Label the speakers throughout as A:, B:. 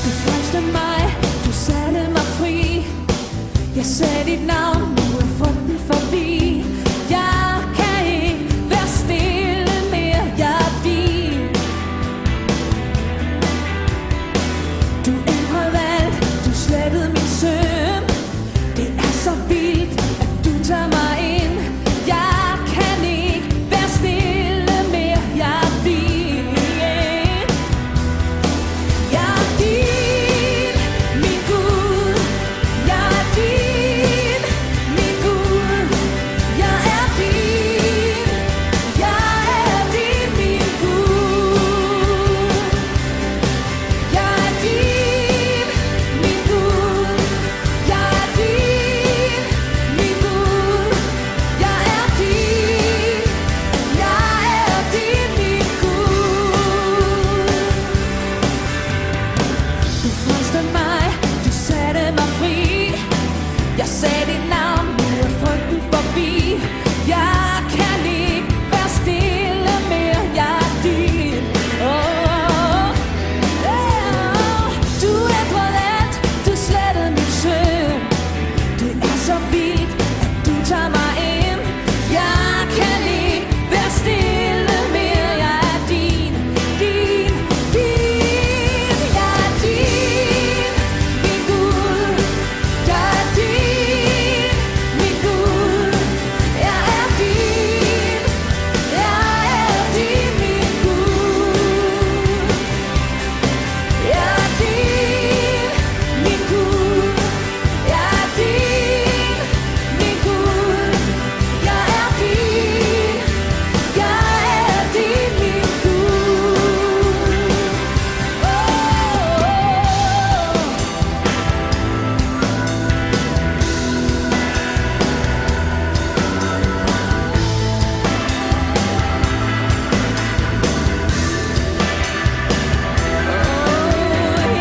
A: Du frelste mig, du satte mig fri. Jeg sagde dit navn, nu er frygten forbi. Jeg kan ikke være stille mere, jeg er din. Du ændrede alt, du slettede min søn. Det er så vildt, at du tager mig ind. Jeg kan ikke være stille mere, jeg er din. Jeg er din, min Gud. Jeg er din, min Gud. Jeg er din. Jeg er din, min Gud. Jeg er din, min Gud. Jeg er din, min Gud. Jeg er din. Jeg er din, min Gud. Du frelste mig, du satte mig fri. Jeg sagde dit navn, nu er frygten forbi. Jeg kan ikke være stille mere, jeg er din. Du ændrede alt, du slettede min søvn. Det er så vildt, at du tager mig ind. Jeg kan ikke være stille mere, jeg er din, din, din. Jeg er din, min Gud. Jeg er din, min Gud. Jeg er din. Jeg er din, min Gud. Jeg er din, min Gud. Jeg er din, min Gud. Jeg er din. Jeg er din, min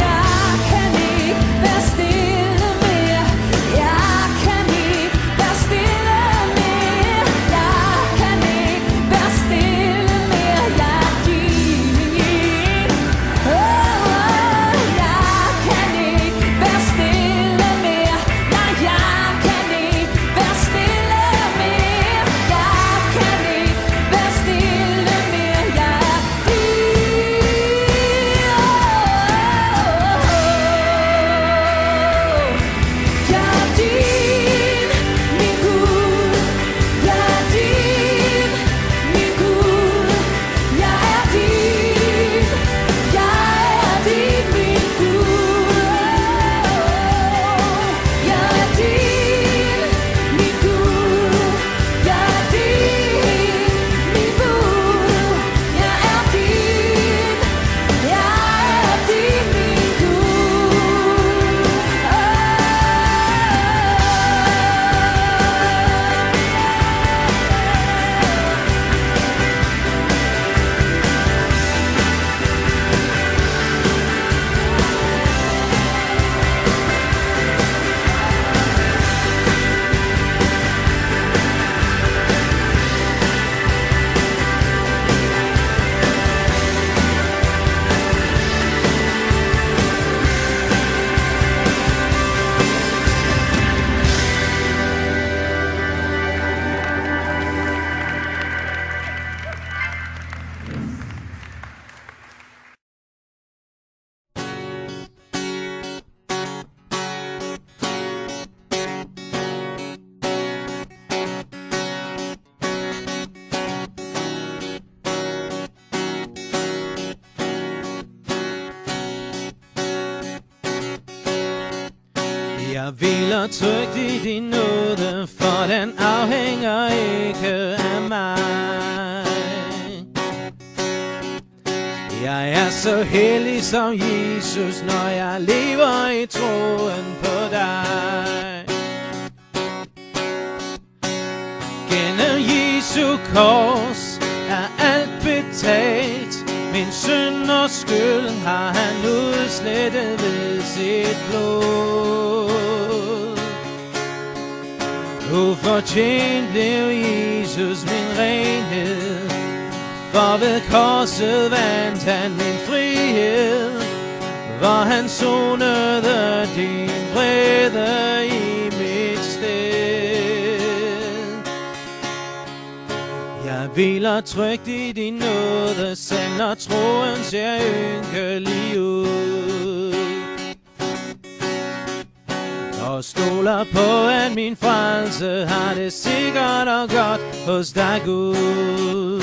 A: Jeg kan ikke være stille mere. Jeg kan ikke være stille mere. Jeg kan ikke være stille mere. Jeg er din. Jeg kan ikke være stille mere. Nej, jeg kan ikke være stille mere. Jeg kan ikke være stille mere. Jeg er Jeg er din, min Gud. Jeg er din, min Gud. Jeg er din. Jeg er din, min Gud. Jeg er din, min Gud. Jeg er din, min Gud. Jeg er din. Jeg er din, min
B: Jeg hviler trygt i din nåde, for den afhænger ikke af mig. Jeg er så hellig som Jesus, når jeg lever i troen på dig. Gennem Jesu kors er alt betalt. Min synd og skyld har han udslettet ved sit blod. Ufortjent blev Jesus min renhed, for ved korset vandt han min frihed, hvor han sonede din vrede i mit sted. Jeg hviler trygt i din nåde, selv når troen ser ynkelig ud, og stoler på, at min frelse har det sikkert og godt hos dig, Gud.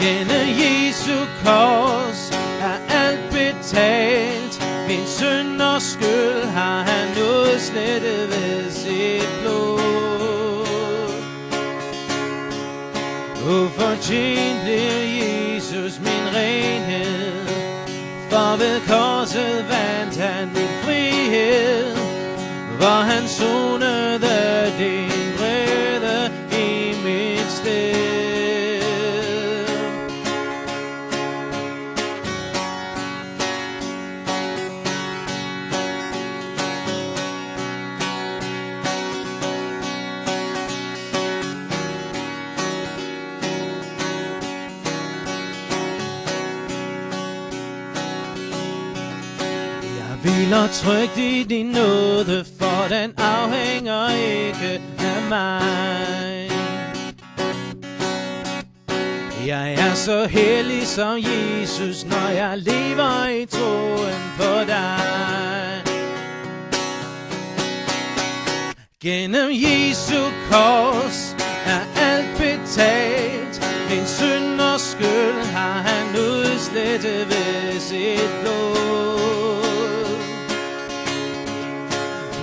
B: Gennem Jesu kors er alt betalt, min synd og skyld har han udslettet ved sit blod. Ufortjent blev Jesus min renhed, for ved korset vandt han min frihed, hvor han sonede din vrede i mit sted. Hviler trygt i din nåde, for den afhænger ikke af mig. Jeg er så hellig som Jesus, når jeg lever i troen på dig. Gennem Jesu kors er alt betalt, min synd og skyld har han udslettet ved sit blod.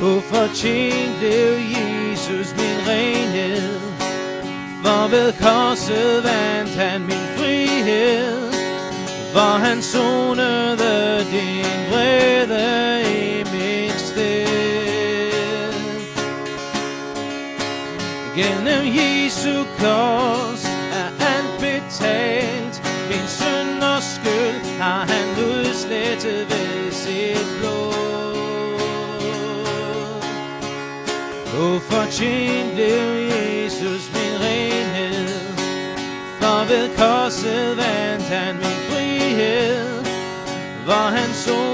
B: Ufortjent blev Jesus min renhed, for ved korset vandt han min frihed, hvor han sonede din vrede i mit sted. Gennem Jesu kors er alt betalt, min synd og skyld har han udslettet ved sit blod. Ufortjent blev Jesus min renhed, for ved korset vandt han min frihed, hvor han så